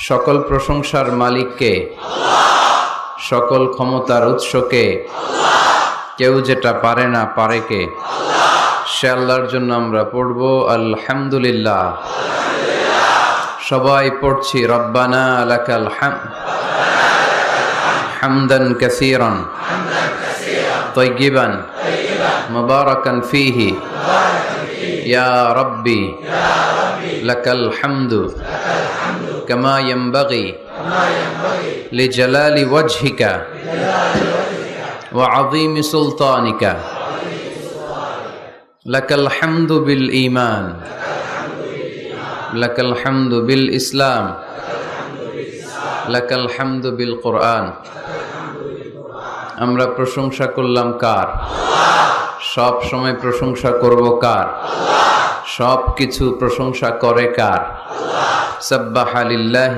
সকল প্রশংসার মালিককে, সকল ক্ষমতার উৎসকে, কেউ যেটা পারে না পারে কে? সে আল্লাহর জন্য আমরা পড়ব আলহামদুলিল্লাহ। সবাই পড়ছি রব্বানা লাকাল হামদ হামদান কাসীরান তাইয়িবান মুবারাকান ফীহি ইয়া রাব্বি লাকাল হামদু কামা ইয়ানবাগি লিজালালি ওয়াজহিকা ওয়া আযীমি সুলতানিকা। লাকাল হামদু বিল ঈমান, লাকাল হামদু বিল ইসলাম, লাকাল হামদু বিল কুরআন। আমরা প্রশংসা করলাম কার? সব সময় প্রশংসা করব কার? সব কিছু প্রশংসা করে কার? সাব্বাহা লিল্লাহি